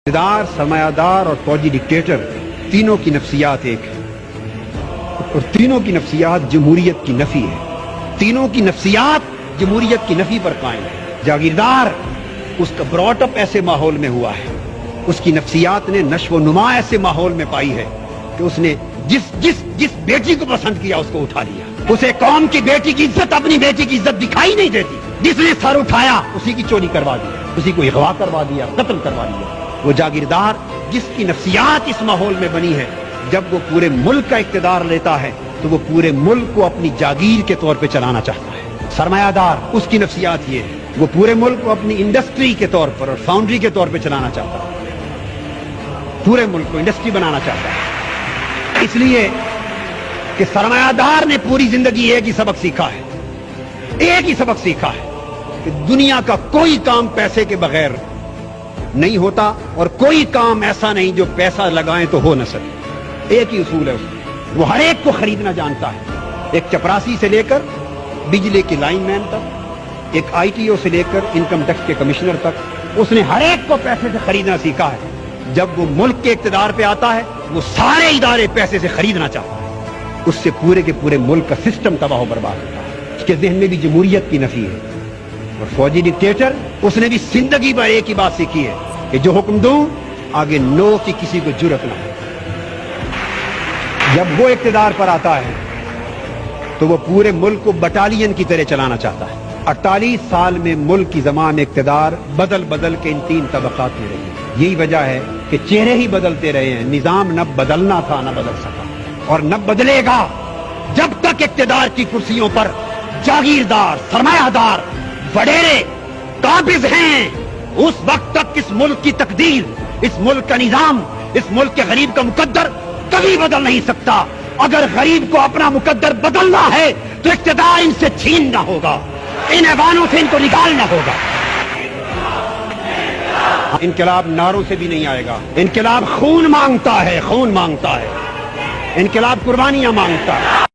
اقتدار، سرمایہ اور فوجی ڈکٹیٹر تینوں کی نفسیات ایک ہے، اور تینوں کی نفسیات جمہوریت کی نفی ہے۔ تینوں کی نفسیات جمہوریت کی نفی پر قائم ہے۔ جاگیردار اس کا براٹ اپ ایسے ماحول میں ہوا ہے، اس کی نفسیات نے نشو و نما ایسے ماحول میں پائی ہے کہ اس نے جس بیٹی کو پسند کیا اس کو اٹھا لیا۔ اسے قوم کی بیٹی کی عزت، اپنی بیٹی کی عزت دکھائی نہیں دیتی۔ جس نے سر اٹھایا اسی کی چوری کروا دی، اسی کو اغوا کروا دیا، قتل کروا دیا۔ وہ جاگیردار جس کی نفسیات اس ماحول میں بنی ہے، جب وہ پورے ملک کا اقتدار لیتا ہے تو وہ پورے ملک کو اپنی جاگیر کے طور پہ چلانا چاہتا ہے۔ سرمایہ دار اس کی نفسیات یہ ہے، وہ پورے ملک کو اپنی انڈسٹری کے طور پر اور فاؤنڈری کے طور پہ چلانا چاہتا ہے، پورے ملک کو انڈسٹری بنانا چاہتا ہے۔ اس لیے کہ سرمایہ دار نے پوری زندگی ایک ہی سبق سیکھا ہے، ایک ہی سبق سیکھا ہے کہ دنیا کا کوئی کام پیسے کے بغیر نہیں ہوتا، اور کوئی کام ایسا نہیں جو پیسہ لگائیں تو ہو نہ سکے۔ ایک ہی اصول ہے اس میں، وہ ہر ایک کو خریدنا جانتا ہے، ایک چپراسی سے لے کر بجلی کے لائن مین تک، ایک آئی ٹی او سے لے کر انکم ٹیکس کے کمشنر تک، اس نے ہر ایک کو پیسے سے خریدنا سیکھا ہے۔ جب وہ ملک کے اقتدار پہ آتا ہے وہ سارے ادارے پیسے سے خریدنا چاہتا ہے، اس سے پورے کے پورے ملک کا سسٹم تباہ و برباد ہوتا ہے۔ اس کے ذہن میں بھی جمہوریت کی نفی ہے۔ اور فوجی ڈکٹیٹر اس نے بھی زندگی بھر ایک ہی بات سیکھی ہے کہ جو حکم دوں آگے نو کی کسی کو جرأت نہ ہو۔ جب وہ اقتدار پر آتا ہے تو وہ پورے ملک کو بٹالین کی طرح چلانا چاہتا ہے۔ 48 سال میں ملک کی زمام اقتدار بدل کے ان تین طبقات میں رہی ہے۔ یہی وجہ ہے کہ چہرے ہی بدلتے رہے ہیں، نظام نہ بدلنا تھا نہ بدل سکا، اور نہ بدلے گا جب تک اقتدار کی کرسیوں پر جاگیردار، سرمایہ دار، وڈیرے قابض ہیں۔ اس وقت تک اس ملک کی تقدیر، اس ملک کا نظام، اس ملک کے غریب کا مقدر کبھی بدل نہیں سکتا۔ اگر غریب کو اپنا مقدر بدلنا ہے تو اقتدار ان سے چھیننا ہوگا، ان ایوانوں سے ان کو نکالنا ہوگا۔ انقلاب نعروں سے بھی نہیں آئے گا، انقلاب خون مانگتا ہے، خون مانگتا ہے، انقلاب قربانیاں مانگتا ہے۔